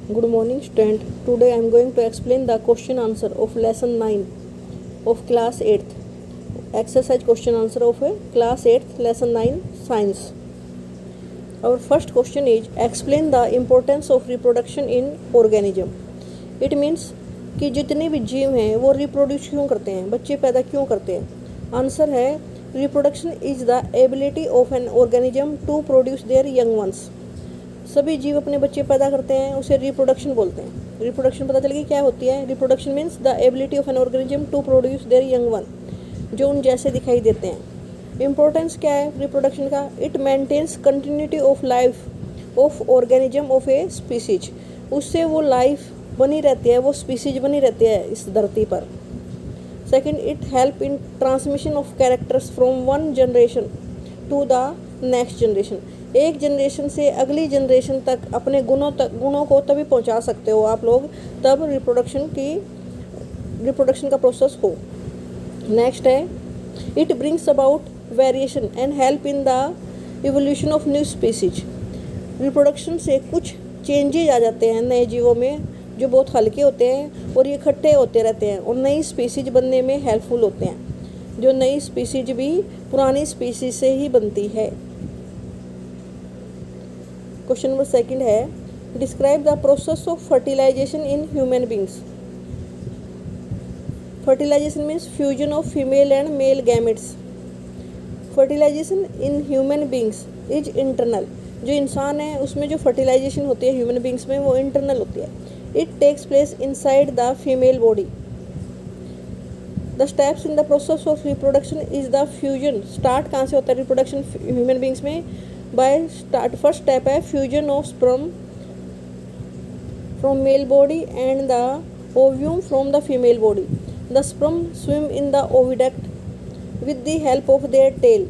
Good morning, student. Today I am going to explain the question answer of lesson 9 of class 8th. Exercise question answer of class 8th lesson 9 science. Our first question is explain the importance of reproduction in organism. It means कि जितने भी जीव हैं वो reproduce क्यों करते हैं, बच्चे पैदा क्यों करते हैं. आंसर है reproduction is the ability of an organism to produce their young ones. सभी जीव अपने बच्चे पैदा करते हैं, उसे रिप्रोडक्शन बोलते हैं. रिप्रोडक्शन पता चल गई क्या होती है. Reproduction means the ability of an organism to produce their young one, जो उन जैसे दिखाई देते हैं. इम्पोर्टेंस क्या है रिप्रोडक्शन का. It maintains continuity of life of organism of a species. उससे वो लाइफ बनी रहती है, वो स्पीसीज बनी रहती है इस धरती पर. Second, it help in transmission of characters from one generation to the next generation. एक जनरेशन से अगली जनरेशन तक अपने गुणों को तभी पहुंचा सकते हो आप लोग तब रिप्रोडक्शन का प्रोसेस हो. नेक्स्ट है it brings about variation and help in the evolution of new species. Reproduction से कुछ चेंजेज आ जाते हैं नए जीवों में जो बहुत हल्के होते हैं और ये इकट्ठे होते रहते हैं और नई स्पीसीज बनने में हेल्पफुल होते हैं. जो नई स्पीसीज भी पुरानी स्पीसीज से ही बनती है. क्वेश्चन नंबर सेकंड है describe the process of fertilization in human beings. Fertilization means fusion of female and male gametes. Fertilization in human beings is internal. जो इंसान है उसमें जो फर्टिलाइजेशन होती है ह्यूमन बींग्स में वो इंटरनल होती है. It takes place inside the female body. The steps in the process of reproduction is the fusion. Start कहाँ से होता है रिप्रोडक्शन ह्यूमन बींग्स में. बाय स्टार्ट फर्स्ट स्टेप है fusion of sperm from male body and the ovum from the female body. The sperm swim in the oviduct with the help of their tail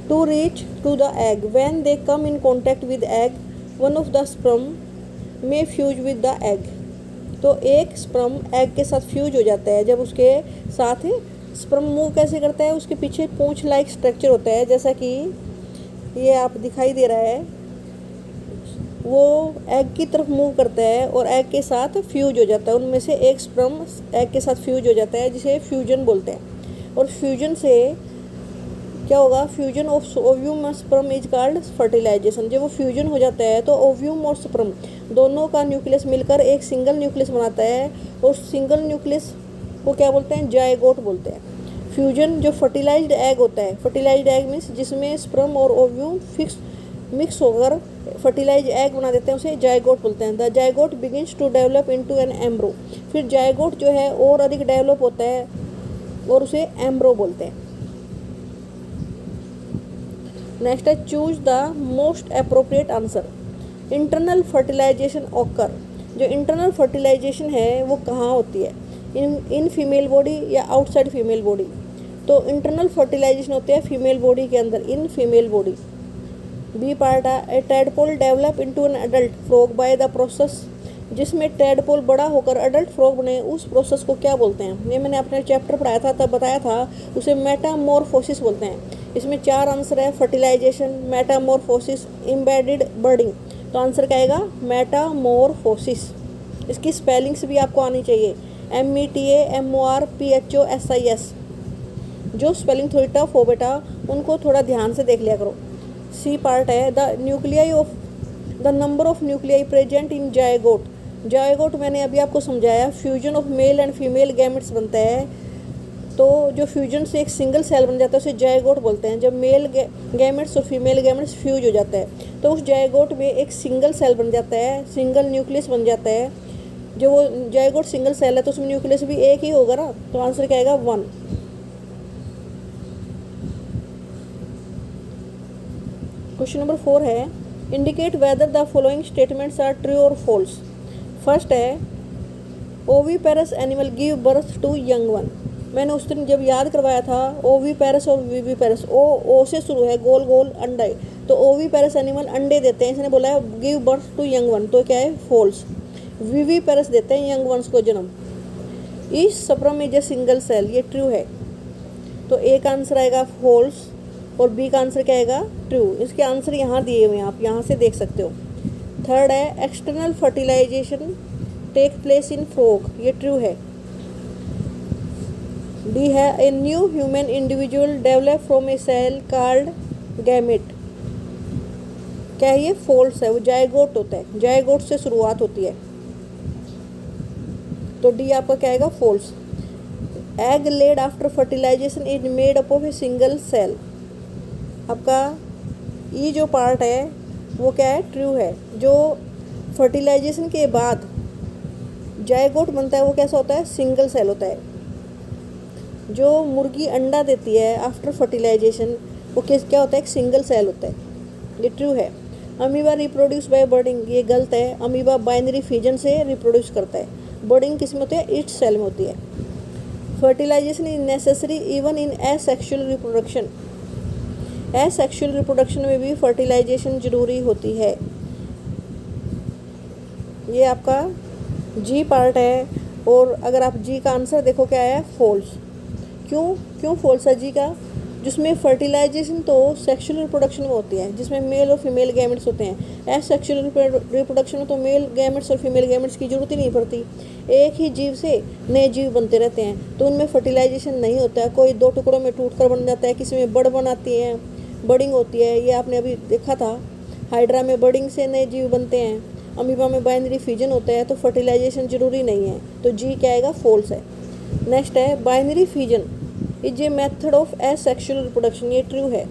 to reach to the egg. When they come in contact with egg, one of the sperm may fuse with the egg. तो एक sperm egg के साथ fuse हो जाता है. जब उसके साथ स्पर्म मूव कैसे करता है, उसके पीछे पूंछ लाइक स्ट्रक्चर होता है जैसा कि ये आप दिखाई दे रहा है. वो एग की तरफ मूव करता है और एग के साथ फ्यूज हो जाता है. उनमें से एक स्पर्म एग के साथ फ्यूज हो जाता है जिसे फ्यूजन बोलते हैं. और फ्यूजन से क्या होगा, फ्यूजन ऑफ ओव्यूम और स्पर्म इज कॉल्ड फर्टिलाइजेशन. जब वो फ्यूजन हो जाता है तो ओव्यूम और स्पर्म दोनों का न्यूक्लियस मिलकर एक सिंगल न्यूक्लियस बनाता है और सिंगल न्यूक्लियस को क्या बोलते हैं, जायगोट बोलते हैं. फ्यूजन जो फर्टिलाइज्ड एग होता है, फर्टिलाइज्ड एग मीन्स जिसमें स्पर्म और ओव्यूम मिक्स होकर फर्टिलाइज एग बना देते हैं, उसे जायगोट बोलते हैं. The zygote begins to develop into an embryo. फिर जायगोट जो है और अधिक डेवलप होता है और उसे एम्ब्रो बोलते हैं. नेक्स्ट है choose the most appropriate answer. Internal fertilization occur. जो इंटरनल फर्टिलाइजेशन है वो कहाँ होती है, इन फीमेल बॉडी या आउटसाइड फीमेल बॉडी. तो इंटरनल फर्टिलाइजेशन होती है फीमेल बॉडी के अंदर, in female body. B part है tadpole develop into an adult frog by the process. जिसमें टैडपोल बड़ा होकर एडल्ट फ्रॉग बने, उस प्रोसेस को क्या बोलते हैं. ये मैंने अपने चैप्टर पढ़ाया था तब बताया था, उसे मेटामॉर्फोसिस बोलते हैं. इसमें 4 आंसर है फर्टिलाइजेशन, मेटामॉर्फोसिस, एम्बेडेड बर्डिंग. तो आंसर क्या आएगा मेटामॉर्फोसिस. इसकी स्पेलिंग्स भी आपको आनी चाहिए, METAMORPHOSIS. जो स्पेलिंग थोड़ी टफ हो बेटा उनको थोड़ा ध्यान से देख लिया करो. सी पार्ट है the number of nuclei present in zygote. Zygote मैंने अभी आपको समझाया, fusion of male and female gametes बनता है. तो जो फ्यूजन से एक सिंगल सेल बन जाता है उसे जायगोट बोलते हैं. जब मेल गैमेट्स और फीमेल गैमेट्स फ्यूज हो जाता है तो उस जायगोट में एक सिंगल सेल बन जाता है, सिंगल न्यूक्लियस बन जाता है. जो वो जायगोट सिंगल सेल है तो उसमें न्यूक्लियस भी एक ही होगा ना. तो आंसर क्या आएगा 1. क्वेश्चन नंबर 4 है indicate whether the following statements are true or false. First है oviparous animal give birth to young one. मैंने उस दिन जब याद करवाया था ओवीपेरस और वीवीपेरस, ओ से शुरू है, गोल गोल अंडा. तो ओवीपेरस एनिमल अंडे देते हैं, इसने बोला है give birth to young one, तो क्या है फॉल्स. वीवीपेरस देते हैं यंग वंस को जन्म. Each sperm is a single cell, ये ट्रू है. तो एक आंसर आएगा फॉल्स और बी का आंसर क्या आएगा ट्रू. इसके आंसर यहाँ दिए हुए हैं, आप यहाँ से देख सकते हो. थर्ड है external fertilization take place in frog, ये ट्रू है। डी है a new human individual develop from a cell called gamete, क्या है ये फॉल्स है, वो जायगोट होता है, जायगोट से शुरुआत होती है, तो डी आपका क्या आएगा false. Egg laid after fertilization is made up of a single cell, आपका ये जो पार्ट है वो क्या है ट्रू है। जो फर्टिलाइजेशन के बाद जायगोट बनता है वो कैसा होता है सिंगल सेल होता है। जो मुर्गी अंडा देती है आफ्टर फर्टिलाइजेशन वो क्या होता है एक सिंगल सेल होता है, ये ट्रू है। अमीबा रिप्रोड्यूस बाय बर्डिंग, ये गलत है। अमीबा बाइनरी फिजन से रिप्रोड्यूस करता है, बर्डिंग किस में होती है ईच सेल में होती है। Fertilization is necessary even in asexual reproduction, asexual reproduction में भी फर्टिलाइजेशन जरूरी होती है। ये आपका जी पार्ट है, और अगर आप जी का आंसर देखो क्या है फॉल्स। क्यों फॉल्स है जी का, जिसमें फर्टिलाइजेशन तो सेक्सुअल रिप्रोडक्शन में होती है जिसमें मेल और फीमेल गैमेट्स होते हैं। एसेक्सुअल रिप्रोडक्शन में तो मेल गैमेट्स और फीमेल गैमेट्स की जरूरत ही नहीं पड़ती, एक ही जीव से नए जीव बनते रहते हैं, तो उनमें फर्टिलाइजेशन नहीं होता है। कोई दो टुकड़ों में टूट कर बन जाता है, किसी में बड़ बनाती है, बर्डिंग होती है, ये आपने अभी देखा था। हाइड्रा में बर्डिंग से नए जीव बनते हैं, अमीबा में बाइनरी फ्यूजन होता है, तो फर्टिलाइजेशन जरूरी नहीं है, तो जी क्या आएगा फॉल्स है। नेक्स्ट है binary fusion is a method of asexual reproduction, ये ट्रू है।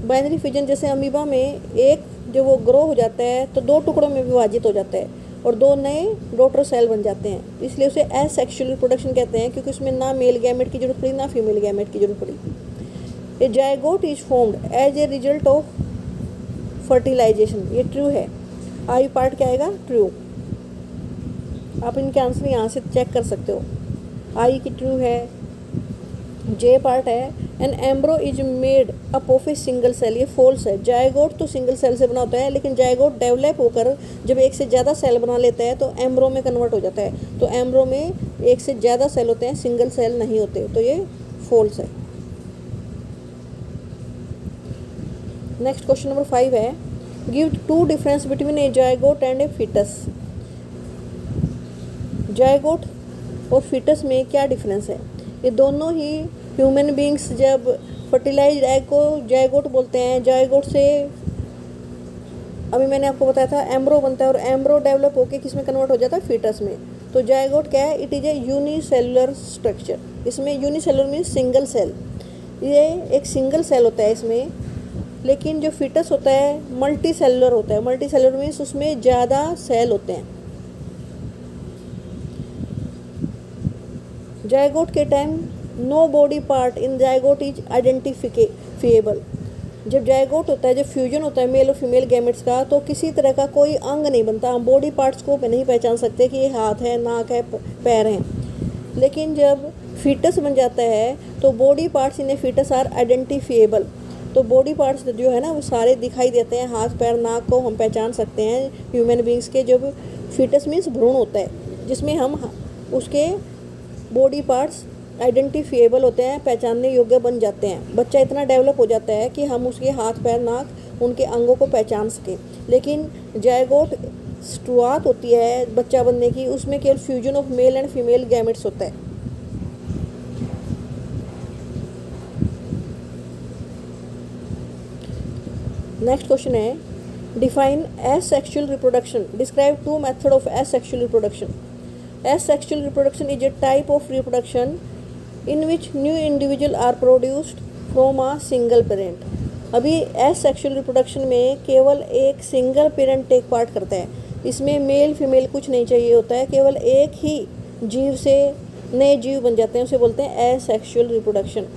बाइनरी फ्यूजन जैसे अमीबा में एक जब वो ग्रो हो जाता है तो दो टुकड़ों में विभाजित हो जाता है और दो नए डॉटर सेल बन जाते हैं, इसलिए उसे एसेक्सुअल रिप्रोडक्शन कहते हैं, क्योंकि उसमें ना मेल गैमेट की जरूरत पड़ी ना फीमेल गैमेट की जरूरत पड़ी। A zygote is formed as a result of fertilization, ये ट्रू है। आई पार्ट क्या आएगा ट्रू, आप इनके आंसर यहाँ से चेक कर सकते हो। आई की ट्रू है। जे पार्ट है an embryo is made up of a single cell, ये फॉल्स है। जायगोट तो सिंगल सेल से बना होता है, लेकिन जायगोट डेवलप होकर जब एक से ज़्यादा सेल बना लेता है तो एम्ब्रो में कन्वर्ट हो जाता है, तो एम्ब्रो में एक से ज़्यादा सेल होते हैं, सिंगल सेल नहीं होते, तो ये फॉल्स है। नेक्स्ट क्वेश्चन नंबर 5 है give two difference between a zygote and a foetus. Zygote और फीटस में क्या डिफरेंस है। ये दोनों ही ह्यूमन बींग्स जब फर्टिलाइज्ड एग को जायगोट बोलते हैं, जायगोट से अभी मैंने आपको बताया था एम्ब्रो बनता है और एम्ब्रो डेवलप होकर किस में कन्वर्ट हो जाता है फीटस में। तो जायगोट क्या है, it is a unicellular structure, इसमें यूनिसेलुलर मीन्स सिंगल सेल, ये एक सिंगल सेल होता है इसमें। लेकिन जो फीटस होता है मल्टी सेलुलर होता है, मल्टी सेलुलर मीन्स उसमें ज़्यादा सेल होते हैं। जायगोट के time no body part in zygote is identifiable, जब जायगोट होता है, जब फ्यूजन होता है मेल और फीमेल गैमेट्स का, तो किसी तरह का कोई अंग नहीं बनता, हम बॉडी पार्ट्स को नहीं पहचान सकते कि ये हाथ है, नाक है, पैर हैं। लेकिन जब फीटस बन जाता है तो body parts in a foetus are identifiable, तो बॉडी पार्ट्स जो है ना वो सारे दिखाई देते हैं, हाथ पैर नाक को हम पहचान सकते हैं ह्यूमन बींग्स के। जब फीटस मीन्स भ्रूण होता है जिसमें हम उसके बॉडी पार्ट्स आइडेंटिफिएबल होते हैं, पहचानने योग्य बन जाते हैं। बच्चा इतना डेवलप हो जाता है कि हम उसके हाथ पैर नाक उनके अंगों को पहचान सकें। लेकिन जायगोट शुरुआत होती है बच्चा बनने की, उसमें केवल fusion of male and female gametes होता है। नेक्स्ट क्वेश्चन है define asexual reproduction, describe two method of asexual reproduction. Asexual reproduction is a type of reproduction in which new individual are produced from a single parent। अभी asexual reproduction में केवल एक single parent take part करता है, इसमें male female कुछ नहीं चाहिए होता है, केवल एक ही जीव से नए जीव बन जाते हैं, उसे बोलते हैं asexual reproduction।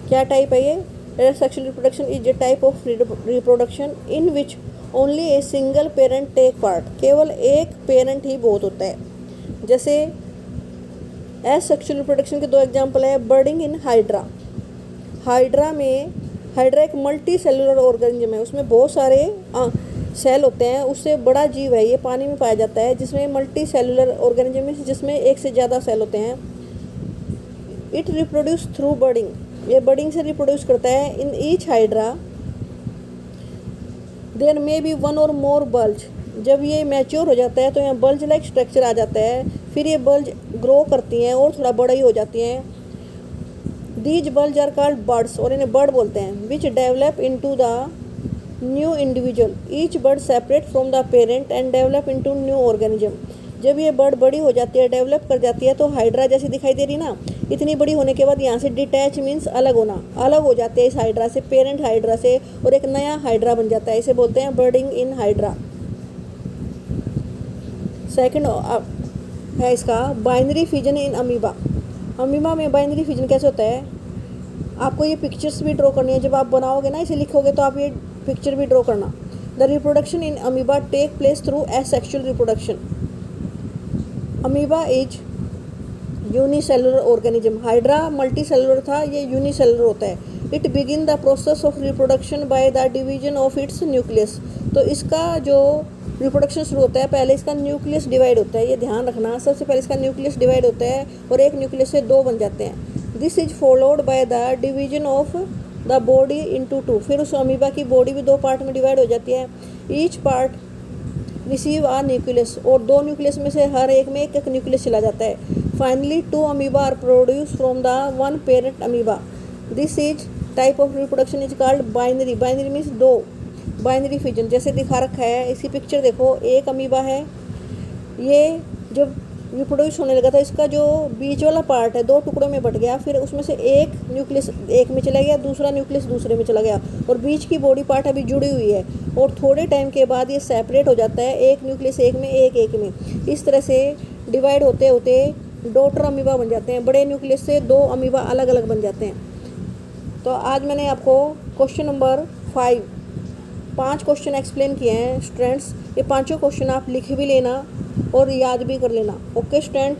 क्या टाइप है ये, asexual reproduction is a type of reproduction in which only a single parent take part, केवल एक पेरेंट ही बहुत होता है। जैसे एसेक्सुअल रिप्रोडक्शन के दो एग्जांपल है बर्डिंग इन हाइड्रा। हाइड्रा एक मल्टी सेलुलर ऑर्गेनिज्म है, उसमें बहुत सारे सेल होते हैं, उससे बड़ा जीव है, ये पानी में पाया जाता है, जिसमें मल्टी सेलुलर ऑर्गेनिज्म है जिसमें एक से ज़्यादा सेल होते हैं। इट रिप्रोड्यूस थ्रू बर्डिंग, ये बर्डिंग से रिप्रोड्यूस करता है। In each hydra there may be one or more bulge, जब ये मैच्योर हो जाता है तो यहाँ बल्ज लाइक स्ट्रक्चर आ जाता है, फिर ये बल्ज ग्रो करती हैं और थोड़ा बड़ा ही हो जाती हैं। These bulge are called buds, और इन्हें बर्ड बोलते हैं, which develop into the new individual, each bud separate from the parent and develop into new organism. जब ये बर्ड बड़ी हो जाती है, डेवलप कर जाती है, तो हाइड्रा जैसी दिखाई दे रही ना, इतनी बड़ी होने के बाद यहाँ से डिटैच मीन्स अलग होना, अलग हो जाते हैं इस हाइड्रा से, पेरेंट हाइड्रा से, और एक नया हाइड्रा बन जाता है। इसे बोलते हैं बर्डिंग इन हाइड्रा। सेकंड है इसका binary fission in amoeba. Amoeba में बाइनरी फिजन कैसे होता है, आपको ये पिक्चर्स भी ड्रॉ करनी है, जब आप बनाओगे ना, इसे लिखोगे तो आप ये पिक्चर भी ड्रॉ करना। The reproduction in amoeba take place through asexual reproduction. Amoeba is unicellular organism, hydra multicellular था, ये यूनिसेलुलर होता है। It begin the process of reproduction by the division of its nucleus. तो इसका जो reproduction शुरू होता है, पहले इसका न्यूक्लियस डिवाइड होता है, ये ध्यान रखना, सबसे पहले इसका न्यूक्लियस डिवाइड होता है और एक न्यूक्लियस से दो बन जाते हैं। This is followed by the division of the body into two. फिर उस अमीबा की बॉडी भी दो पार्ट में डिवाइड हो जाती है। ईच पार्ट रिसीव आ न्यूक्लियस, और दो न्यूक्लियस में से हर एक में एक एक न्यूक्लियस चला जाता है। Finally two amoeba are produce from the one parent amoeba. This is type of reproduction is called binary. Binary means दो, बाइनरी फिजन जैसे दिखा रखा है। इसकी पिक्चर देखो, एक अमीबा है, ये जब रिप्रोड्यूस होने लगा था, इसका जो बीच वाला पार्ट है दो टुकड़ों में बट गया, फिर उसमें से एक न्यूक्लियस एक में चला गया, दूसरा न्यूक्लियस दूसरे में चला गया, और बीच की बॉडी पार्ट अभी जुड़ी हुई है, और थोड़े टाइम के बाद ये सेपरेट हो जाता है, एक न्यूक्लियस एक में, एक एक में। इस तरह से डिवाइड होते होते डॉटर अमीबा बन जाते हैं, बड़े न्यूक्लियस से दो अमीबा अलग अलग बन जाते हैं। तो आज मैंने आपको क्वेश्चन नंबर 5 क्वेश्चन एक्सप्लेन किए हैं स्टूडेंट्स। ये पांचों क्वेश्चन आप लिख भी लेना और याद भी कर लेना। Okay student.